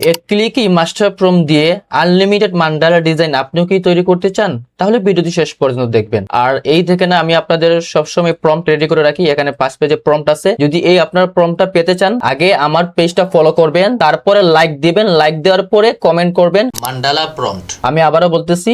এক ক্লিকই master prompt দিয়ে unlimited mandala design আপনিও কি তৈরি করতে চান? তাহলে ভিডিওটি শেষ পর্যন্ত দেখবেন। আর এই থেকে না আমি আপনাদের সবসময় প্রম্পট রেডি করে রাখি, এখানে 5 পেজে প্রম্পট আছে। যদি এই আপনার প্রম্পটটা পেতে চান, আগে আমার পেজটা ফলো করবেন, তারপরে লাইক দিবেন, লাইক দেওয়ার পরে কমেন্ট করবেন মান্ডালা প্রম্পট। আমি আবারও বলতেছি,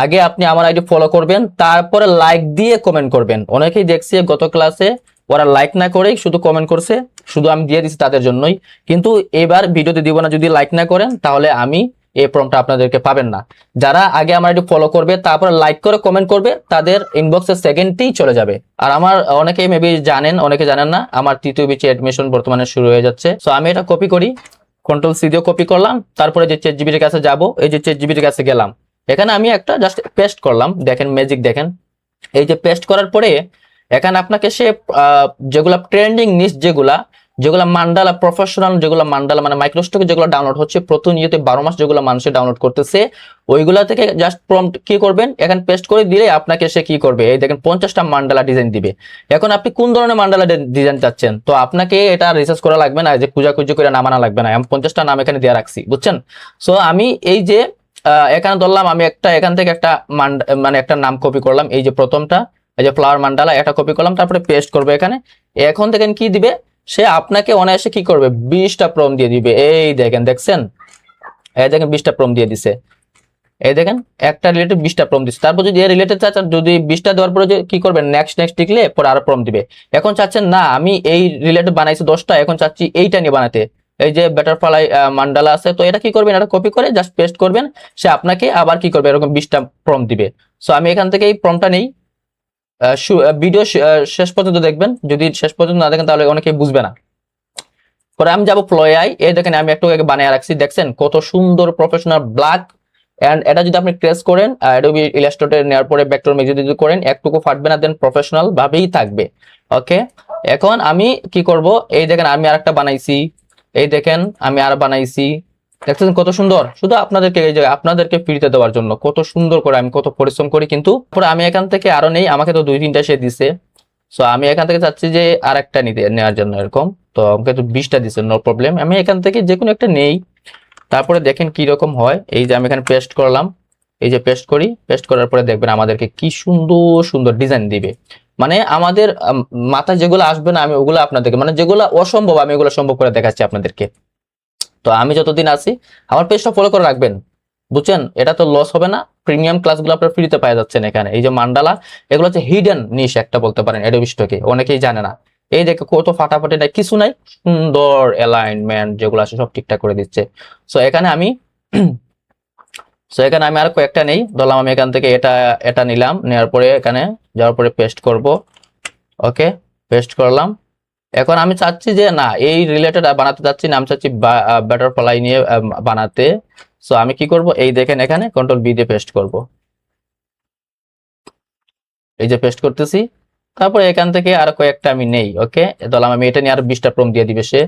আগে আপনি আমার আইডি ফলো করবেন, তারপরে লাইক দিয়ে কমেন্ট করবেন। অনেকেই দেখছি গত ক্লাসে ওরা লাইক না করেই শুধু কমেন্ট করছে, শুধু আমি দিয়ে দিচ্ছি তাদের জন্যই। কিন্তু এবার ভিডিওতে দিব না, যদি লাইক না করেন তাহলে আমি এই প্রম্পটটা আপনাদেরকে পাবেন না। যারা আগে আমার একটু ফলো করবে, তারপর লাইক করে কমেন্ট করবে, তাদের ইনবক্সে সেকেন্ডেই চলে যাবে। আর আমার অনেকে মেবি জানেন, অনেকে জানেন না, আমার তৃতীয় ব্যাচে অ্যাডমিশন বর্তমানে শুরু হয়ে যাচ্ছে। সো আমি এটা কপি করি, কন্ট্রোল সি দিয়ে কপি করলাম, তারপরে যে চ্যাটজিপিটির কাছে যাব, এই যে চ্যাটজিপিটির কাছে গেলাম, এখানে আমি একটা জাস্ট পেস্ট করলাম। দেখেন ম্যাজিক, দেখেন এই যে পেস্ট করার পরে এখানে আপনাকে সে যেগুলা ট্রেন্ডিং নিচ, যেগুলা মান্ডালা প্রফেশনাল, যেগুলো মান্ডালা মানে মাইক্রোস্টকে যেগুলো ডাউনলোড হচ্ছে প্রতিনিয়ত 12 মাস, যেগুলো মানুষে ডাউনলোড করতেছে, ওইগুলা থেকে জাস্ট প্রম্পট কি করবেন, এখানে পেস্ট করে দিলে আপনাকে সে কি করবে, এই দেখেন 50টা মান্ডালা ডিজাইন দিবে। এখন আপনি কোন ধরনের মান্ডালা ডিজাইন চাচ্ছেন, তো আপনাকে এটা রিসার্চ করা লাগবে না, যে খুঁজাখুঁজি করে নামানো লাগবে না। আমি 50টা নাম এখানে দিয়ে রাখছি, বুঝছেন? সো আমি এই যে এখানে ধরলাম, আমি একটা এখান থেকে একটা মানে একটা নাম কপি করলাম, এই যে প্রথমটা, এই যে ফ্লাওয়ার মান্ডালা, এটা কপি করলাম, তারপরে পেস্ট করবো এখানে। এখন দেখেন কি দিবে, সে আপনাকে অনায়াসে কি করবে, 20টা প্রম্পট দিয়ে দিবে। এই দেখেন, দেখছেন, এই দেখেন 20টা প্রম্পট দিয়ে দিছে। এই দেখেন একটা রিলেটেড 20টা প্রম্পট দিচ্ছে। তারপর যদি এই রিলেটেড চাচ্ছেন, যদি 20টা দেওয়ার পরে যে কি করবেন, নেক্সট নেক্সট টিকলে পরে আরো প্রম্পট দিবে। এখন চাচ্ছেন না আমি এই রিলেটেড বানাইছি 10টা, এখন চাচ্ছি এইটা নিয়ে বানাতে, এই যে বাটারফ্লাই মান্ডালা আছে, তো এটা কি করবেন, এটা কপি করে জাস্ট পেস্ট করবেন, সে আপনাকে আবার কি করবে, এরকম 20টা প্রম্পট দিবে। সো আমি এখান থেকে এই প্রম্পটটা নেই। ভিডিও শেষ পর্যন্ত দেখবেন, যদি শেষ পর্যন্ত না দেখেন তাহলে অনেকেই বুঝবে না। পরে আমি যাবো ফ্লোয়াই, এই দেখেন আমি একটু আগে বানিয়ে রাখছি, দেখছেন কত সুন্দর প্রফেশনাল ব্ল্যাক। এন্ড এটা যদি আপনি ট্রেস করেন, অ্যাডোবি ইলাস্ট্রেটর নেওয়ার পরে ভেক্টর ম্যাজিক যদি করেন, একটুকু ফাটবে না, দেন প্রফেশনাল ভাবেই থাকবে। ওকে, এখন আমি কি করব, এই দেখেন আমি আরেকটা বানাইছি, এই দেখেন আমি আর বানাইছি, দেখছেন কত সুন্দর। শুধু আপনাদেরকে এই জায়গায় আপনাদেরকে ফ্রিতে দেওয়ার জন্য কত সুন্দর করে আমি কত পরিশ্রম করি। কিন্তু পরে আমি এখান থেকে আরো নেই, আমাকে তো 2-3টা সে দিছে। সো আমি এখান থেকে চাচ্ছি যে আরেকটা নেওয়ার জন্য এরকম, তো আমাকে তো 20টা দিছে, নো প্রবলেম। আমি এখান থেকে যে কোনো একটা নেই, তারপরে দেখেন কি রকম হয়। এই যে আমি এখানে পেস্ট করলাম, এই যে পেস্ট করি, পেস্ট করার পরে দেখবেন আমাদেরকে কি সুন্দর সুন্দর ডিজাইন দিবে। মানে আমাদের মাথায় যেগুলো আসবে না, আমি ওগুলো আপনাদেরকে, মানে যেগুলো অসম্ভব আমি ওগুলো সম্ভব করে দেখাচ্ছি আপনাদেরকে। তো আমি যতদিন আছি আমার পেজটা ফলো করে রাখবেন, বুঝছেন? এটা তো লস হবে না, প্রিমিয়াম ক্লাসগুলো আপনারা ফ্রিতে পাওয়া যাচ্ছেন এখানে। এই যে মান্ডালা, এগুলো হচ্ছে হিডেন নিশ একটা বলতে পারেন অ্যাডোবি স্টকে, অনেকেই জানে না। এই দেখে কত ফাটাফাটি নাই, কিছু নাই, সুন্দর অ্যালাইনমেন্ট যেগুলো আছে সব ঠিকঠাক করে দিচ্ছে। সো এখানে আমি এখানে আমি আর কয়েকটা নেই, ধরলাম আমি এখান থেকে এটা এটা নিলাম, নেওয়ার পরে এখানে যাওয়ার পরে পেস্ট করব। ওকে, পেস্ট করলাম। এখন আমি চাচ্ছি যে না, এই রিলেটেড বানাতে চাচ্ছি না, আমি চাচ্ছি বাটারফ্লাই নিয়ে বানাতে। সো আমি কি করব, এই দেখেন এখানে কন্ট্রোল বি দিয়ে পেস্ট করব, এই যে পেস্ট করতেছি। তারপরে এখান থেকে আর কয়েকটা আমি নেই। ওকে, ধরলাম আমি এটা নিয়ে আর 20টা প্রম্পট দিয়ে দিবে সে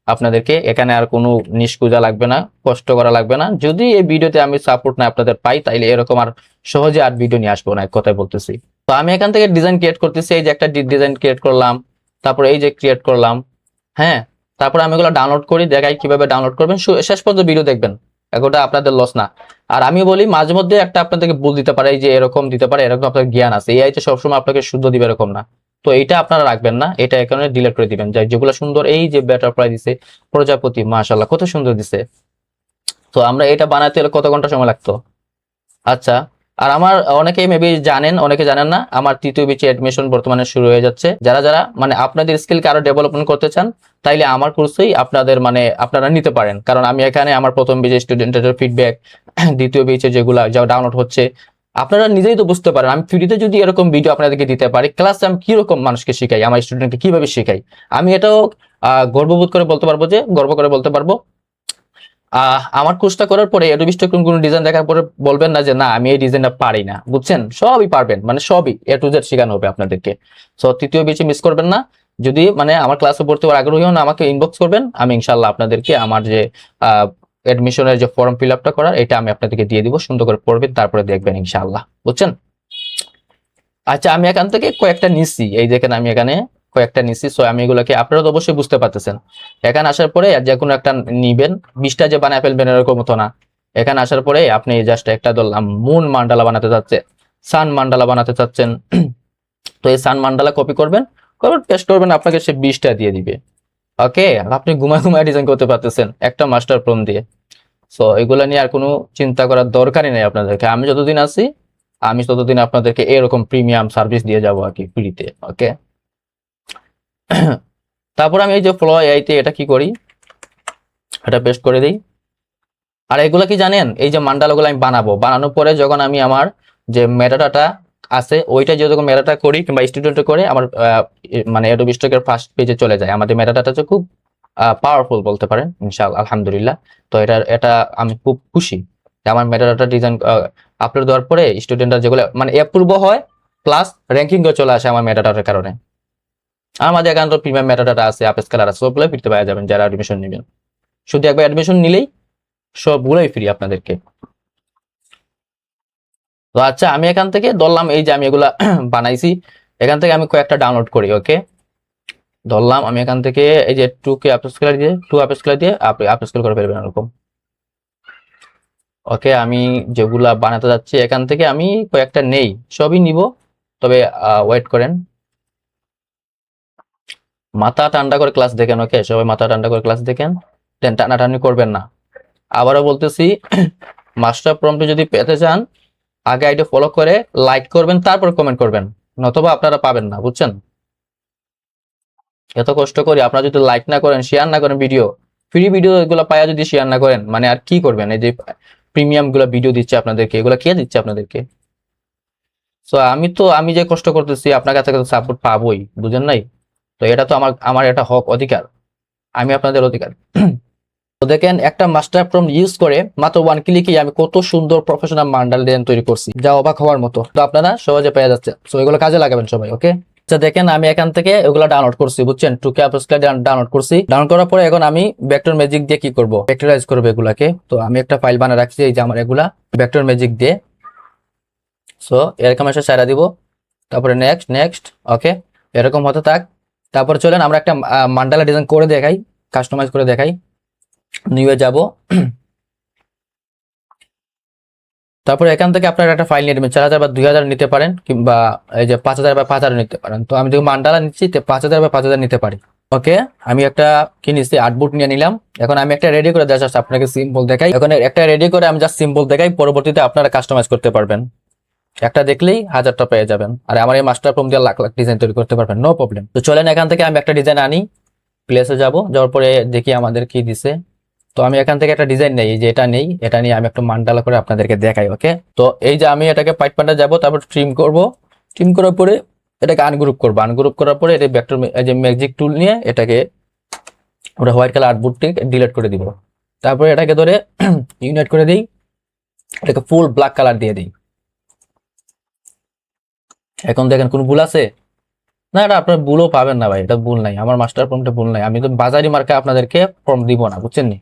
আপনাদেরকে। এখানে আর কোনো নিষ্কুজা লাগবে না, কষ্ট করা লাগবে না। যদি এই ভিডিওতে আমি সাপোর্ট না আপনাদের পাই, তাইলে এরকম আর সহজে আর ভিডিও নিয়ে আসবো না, এক কথায় বলতেছি। তো আমি এখান থেকে ডিজাইন ক্রিয়েট করতেছি, এই যে একটা ডিজাইন ক্রিয়েট করলাম, তারপরে এই যে ক্রিয়েট করলাম। হ্যাঁ, তারপরে আমি এগুলো ডাউনলোড করি, দেখাই কিভাবে ডাউনলোড করবেন, শেষ পর্যন্ত ভিডিও দেখবেন, এগুলো আপনাদের লস না। আর আমি বলি মাঝে মধ্যে একটা আপনাদেরকে ভুল দিতে পারে, এই যে এরকম দিতে পারে, এরকম আপনার জ্ঞান আছে, এআই তো সবসময় আপনাকে শুদ্ধ দিবে এরকম না। তো এইটা আপনারা রাখবেন না, এটা এখানে ডিলিট করে দিবেন। যেগুলো সুন্দর, এই যে বাটারফ্লাই দিছে, প্রজাপতি, মাশাআল্লাহ কত সুন্দর দিছে। তো আমরা এটা বানাতে হলে কত ঘন্টা সময় লাগতো? আচ্ছা, আর আমার অনেকেই মেবি জানেন, অনেকে জানেন না, আমার তৃতীয় ব্যাচে অ্যাডমিশন বর্তমানে শুরু হয়ে যাচ্ছে। যারা যারা মানে আপনাদের স্কিলকে আরো ডেভেলপমেন্ট করতে চান, তাইলে আমার কোর্সেই আপনাদের মানে আপনারা নিতে পারেন। কারণ আমি এখানে আমার প্রথম ব্যাচে স্টুডেন্টের ফিডব্যাক, দ্বিতীয় ব্যাচে যেগুলা যা ডাউনলোড হচ্ছে, আপনারা নিজেই তো বুঝতে পারেন। আমি ফ্রিতে যদি এরকম ভিডিও আপনাদেরকে দিতে পারি, ক্লাসে আমি কিরকম মানুষকে শিখাই, আমার স্টুডেন্টকে কিভাবে শিখাই, আমি এটাও গর্ববোধ করে বলতে পারবো, যে গর্ব করে বলতে পারবো। আমার কোর্সটা করার পরে অ্যাডোবি স্টক কোনো ডিজাইন দেখার পরে বলবেন না যে না আমি এই ডিজাইনটা পারি না, বুঝছেন? সবই পারবেন, মানে সবই এ টু জেড শেখানো হবে আপনাদেরকে। সো তৃতীয় ব্যাচে মিস করবেন না। যদি মানে আমার ক্লাসে ভর্তি হওয়ার আগ্রহী হন, আমাকে ইনবক্স করবেন, আমি ইনশাআল্লাহ আপনাদেরকে আমার যে এডমিশনের যে ফর্ম ফিল আপটা করার, এটা আমি আপনাদেরকে দিয়ে দিব, সুন্দর করে পড়বেন, তারপরে দেখবেন ইনশাআল্লাহ, বুঝছেন? আচ্ছা, আমি এখান থেকে কয়েকটা নিচ্ছি, এই দেখেন আমি এখানে কয়েকটা নিছি। সো আমি এগুলোকে, আপনারা তো অবশ্যই বুঝতে পারতেছেন, এখানে আসার পরে যে কোনো একটা নিবেন, 20টা যে বানায় ফেলবেন এরকম তো না। এখানে আসার পরে আপনি জাস্ট একটা ধরলাম মুন মান্ডালা বানাতে চাচ্ছে, সান মান্ডালা বানাতে চাচ্ছেন, তো এই সান মান্ডালা কপি করবেন, পেস্ট করবেন, আপনাকে সে 20টা দিয়ে দিবে। ওকে, আপনি ঘুমায় ঘুমায় ডিজাইন করতে পারতেছেন একটা মাস্টার প্রম দিয়ে। সো এগুলা নিয়ে আর কোনো চিন্তা করার দরকারই নেই আপনাদেরকে। আমি যতদিন আছি, আমি ততদিন আপনাদেরকে এরকম প্রিমিয়াম সার্ভিস দিয়ে যাবো আর কি, ফ্রিতে। ওকে, তারপর আমি এই যে ফ্লো এআইতে এটা কি করি, এটা পেস্ট করে দিই। আর এগুলো কি জানেন, এই যে মান্ডালাগুলো আমি বানানোর পরে যখন আমি আমার যে মেটাডাটা আছে ওইটা যখন মেটাটা করি কিংবা স্টুডেন্ট করে আমার মানে অ্যাডোবি স্টকের ফার্স্ট পেজে চলে যায়, আমাদের মেটাডাটা হচ্ছে খুব পাওয়ারফুল বলতে পারেন, ইনশাআল্লাহ, আলহামদুলিল্লাহ। তো এটা আমি খুব খুশি যে আমার মেটাডাটা ডিজাইন আপলোড দেওয়ার পরে স্টুডেন্টরা যেগুলো মানে অ্যাপ্রুভ হয়, প্লাস র্যাঙ্কিংও চলে আসে আমার মেটাডাটার কারণে। আমাদের এখানে তো প্রিমিয়াম মেটাডাটা আছে, আপেস কালার আছে, সবগুলো ফিরতে পাওয়া যাবেন যারা অ্যাডমিশন নেবেন। শুধু একবার অ্যাডমিশন নিলেই সবগুলোই ফ্রি আপনাদেরকে। তো আচ্ছা, আমি এখান থেকে ধরলাম এই যে আমি এগুলা বানাইছি, এখান থেকে আমি কয়েকটা ডাউনলোড করি। ওকে, ধরলাম আমি এখান থেকে এই যে 2 আপেস কালার দিয়ে আপনি আপেস কালার করে ফেলবেন এরকম। ওকে, আমি যেগুলা বানাতে যাচ্ছি এখান থেকে আমি কয়েকটা নেই, সবই নিব, তবে ওয়েট করেন, মাথা ঠান্ডা করে ক্লাস দেখেন। ওকে, সবাই মাথা ঠান্ডা করে ক্লাস দেখেন, টানাটানি করবেন না। আবারও বলতেছি, মাস্টার প্রম্পট যদি পেতে চান, আগে আইডি ফলো করে লাইক করবেন, তারপর কমেন্ট করবেন, নতুবা আপনারা পাবেন না, বুঝছেন? এত কষ্ট করি, আপনারা যদি লাইক না করেন, শেয়ার না করেন, ফ্রি ভিডিও এগুলো পায়া যদি শেয়ার না করেন, মানে আর কি করবেন? এই যে প্রিমিয়াম গুলা ভিডিও দিচ্ছে আপনাদেরকে, এগুলা কে দিচ্ছে আপনাদেরকে? সো আমি যে কষ্ট করতেছি আপনার কাছে সাপোর্ট পাবোই, বুঝেন নাই? তো এটা তো আমার আমার এটা হক, অধিকার, আমি আপনাদের অধিকার। তো দেখেন, একটা মাস্টার প্রম্পট ইউজ করে মাত্র 1 ক্লিকে আমি কত সুন্দর প্রফেশনাল মান্ডাল ডিজাইন তৈরি করছি, যা অবাক হওয়ার মতো। তো আপনারা সহজে পেয়ে যাচ্ছে, সো এগুলো কাজে লাগাবেন সবাই। ওকে, আচ্ছা দেখেন, আমি এখান থেকে এগুলো ডাউনলোড করছি, বুঝছেন? 2K আপেস কালার ডাউনলোড করছি। ডাউনলোড করার পরে এখন আমি ভেক্টর ম্যাজিক দিয়ে কি করব, ভেক্টরাইজ করব এগুলাকে। তো আমি একটা ফাইল বানিয়ে রাখছি, এই যে আমার এগুলা ভেক্টর ম্যাজিক দিয়ে। সো এরকম এসে সারা দিব, তারপরে নেক্সট নেক্সট। ওকে, এরকম হতে থাক। তারপর চলেন আমরা একটা মান্ডালা ডিজাইন করে দেখাই, কাস্টমাইজ করে দেখাই। নিউয়ে যাব, তারপরে এখান থেকে আপনারা একটা ফাইল নিয়ে নেবেন, 4000 বা 2000 নিতে পারেন, কিংবা এই যে 5000 বা 5000 নিতে পারেন। তো আমি যদি মান্ডালা নিচ্ছি 5000 বা 5000 নিতে পারি। ওকে, আমি একটা কি নিচ্ছি, আর্টবোর্ড নিয়ে নিলাম। এখন আমি একটা রেডি করে জাস্ট আপনাকে সিম্পল দেখাই। এখন একটা রেডি করে আমি জাস্ট সিম্পল দেখাই, পরবর্তীতে আপনারা কাস্টমাইজ করতে পারবেন। একটা দেখলেই 1000টা পেয়ে যাবেন, আর আমার এই মাস্টার প্রম্পট দিয়ে লাখ লাখ ডিজাইন তৈরি করতে পারবেন, নো প্রবলেম। তো চলেন এখান থেকে আমি একটা ডিজাইন আনি, প্লেসে যাওয়ার পরে দেখি আমাদের কি দিছে। তো আমি এখান থেকে একটা ডিজাইন নেই, এই যে এটা নেই, এটা নিয়ে আমি একটা মান্ডালা করে আপনাদেরকে দেখাই। ওকে, তো এই যে আমি এটাকে পাইট পান্ডা যাবো, তারপর ট্রিম করব, ট্রিম করার পরে এটাকে আনগ্রুপ করবো, আনগ্রুপ করার পরে এটা ভেক্টর এই যে ম্যাজিক টুল নিয়ে এটাকে আমরা হোয়াইট কালার আর্টবোর্ডটিকে ডিলিট করে দিব। তারপরে এটাকে ধরে ইউনাইট করে দিই, এটাকে ফুল ব্ল্যাক কালার দিয়ে দিই। এখন দেখেন কোনো ভুল আছে? না, এটা আপনার ভুলও পাবেন না ভাই, এটা ভুল নাই, আমার মাস্টার প্রম্পটে ভুল নাই। আমি তো বাজারি মার্কে আপনাদেরকে প্রম্পট দিব না, বুঝছেন নি?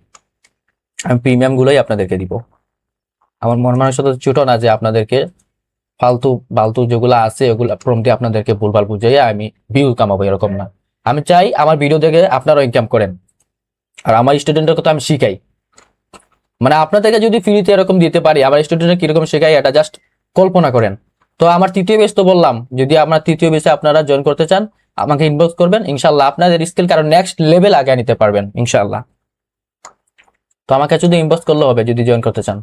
আমি প্রিমিয়াম গুলোই আপনাদেরকে দিব। আমার মন মানসিকতা ছোট না যে আপনাদেরকে ফালতু ফালতু যেগুলো আছে ওগুলো প্রম্পট দিয়ে আপনাদেরকে ভুলভাল বুঝিয়ে আমি ভিউ কামাবো, এরকম না। আমি চাই আমার ভিডিও দেখে আপনারাও ইনকাম করেন, আর আমার স্টুডেন্টদেরকে তো আমি শিখাই। মানে আপনাদেরকে যদি ফ্রিতে এরকম দিতে পারি, আমার স্টুডেন্টরা কিরকম শেখাই এটা জাস্ট কল্পনা করেন। তো আমার তৃতীয় বেচ তো বললাম, যদি আপনার তৃতীয় বেচে আপনারা জয়েন করতে চান, আমাকে ইনবক্স করবেন, ইনশাল্লাহ আপনাদের স্কিল কারণ নেক্সট লেভেল আগে নিতে পারবেন ইনশাল্লাহ। তো আমাকে শুধু ইনবক্স করলে হবে যদি জয়েন করতে চান।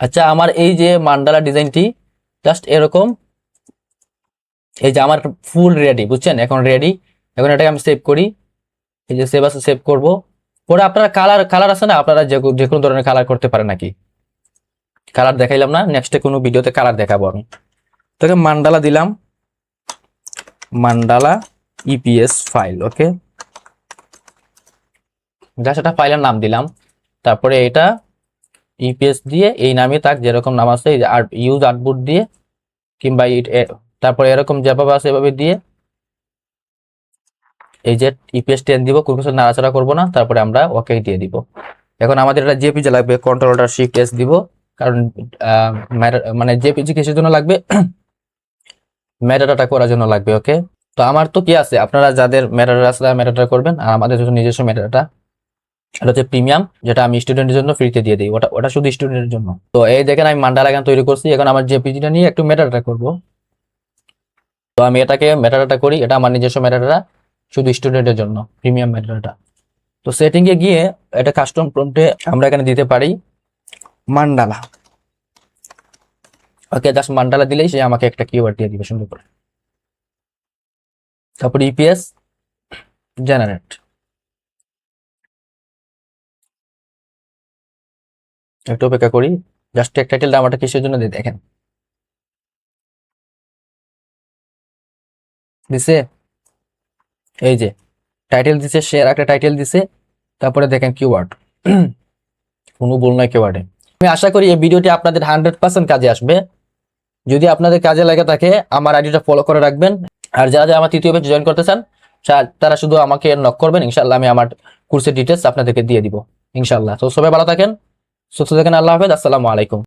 আচ্ছা, আমার এই যে মান্ডালা ডিজাইনটি জাস্ট এরকম, এই যে আমার ফুল রেডি, বুঝছেন? এখন রেডি। এখন এটাকে আমি সেভ করি, এই যে সেভ আছে, সেভ করব। পরে আপনারা কালার কালার আছে না, আপনারা যে কোনো ধরনের কালার করতে পারেন নাকি? কালার দেখাইলাম না, নেক্সটে কোনো ভিডিওতে কালার দেখাবো আমি। তোকে মান্ডালা দিলাম, মান্ডালা ইপিএস ফাইল। ওকে, জাস্ট একটা ফাইলের নাম দিলাম, তারপরে এটা ইপিএস দিয়ে এই নামে তাক যেরকম নাম আছে, এই যে ইউজ আর্টবোর্ড দিয়ে, কিংবা তারপরে এরকম যেভাবে আছে এভাবে দিয়ে এই যে ইপিএস 10 দিব, কোনো কিছু নাড়াচাড়া করবো না, তারপরে আমরা ওকে দিয়ে দিব। এখন আমাদের এটা জেপিজি লাগবে, কন্ট্রোল শিফট এস দিব, কারণ মানে জেপিজি কিসের জন্য লাগবে, মেটাডাটা করার জন্য লাগবে। ওকে, তো আমার তো কি আছে, আপনারা যাদের মেটাডাটা আছে মেটাডাটা করবেন, আর আমাদের জন্য নিজস্ব মেটাডাটা, এটা হচ্ছে প্রিমিয়াম, যেটা আমি স্টুডেন্টের জন্য ফ্রিতে দিয়ে দিই। ওটা শুধু স্টুডেন্টের জন্য। তো এই দেখেন আমি মান্ডালা এখানে তৈরি করছি। এখন আমার জেপিজিটা নিয়ে একটু মেটাডাটা করব। তো আমি এটাকে মেটাডাটা করি, এটা আমার নিজস্ব মেটাডাটা, শুধু স্টুডেন্টের জন্য প্রিমিয়াম মেটাডাটা। তো সেটিং এ গিয়ে এটা কাস্টম প্রম্পটে আমরা এখানে দিতে পারি মান্ডালা। ওকে, জাস্ট মান্ডালা দিলেই সে আমাকে একটা কিওয়ার্ড দিয়ে দিবে সুন্দর করে। তারপর ইপিএস জেনারেট, একটু অপেক্ষা করি। জাস্ট টেক টাইটেলটা আমারটা কিসের জন্য দিয়ে দেখেন দিছে, এই যে টাইটেল দিছে, সে একটা টাইটেল দিছে, তারপরে দেখেন কিওয়ার্ড, কোনো ভুল নাই কিওয়ার্ডে। আমি আশা করি এই ভিডিওটি আপনাদের 100% কাজে আসবে। যদি আপনাদের কাজে লাগে থাকে আমার আইডিটা ফলো করে রাখবেন। আর যারা যারা আমার তৃতীয় ব্যাচ জয়েন করতে চান তারা শুধু আমাকে নক করবেন, ইনশাআল্লাহ আমি আমার কোর্সের ডিটেলস আপনাদেরকে দিয়ে দিব ইনশাআল্লাহ। তো সবাই ভালো থাকেন, সুস্থ থাকেন, আল্লাহ হাফেজ, আসসালামু আলাইকুম।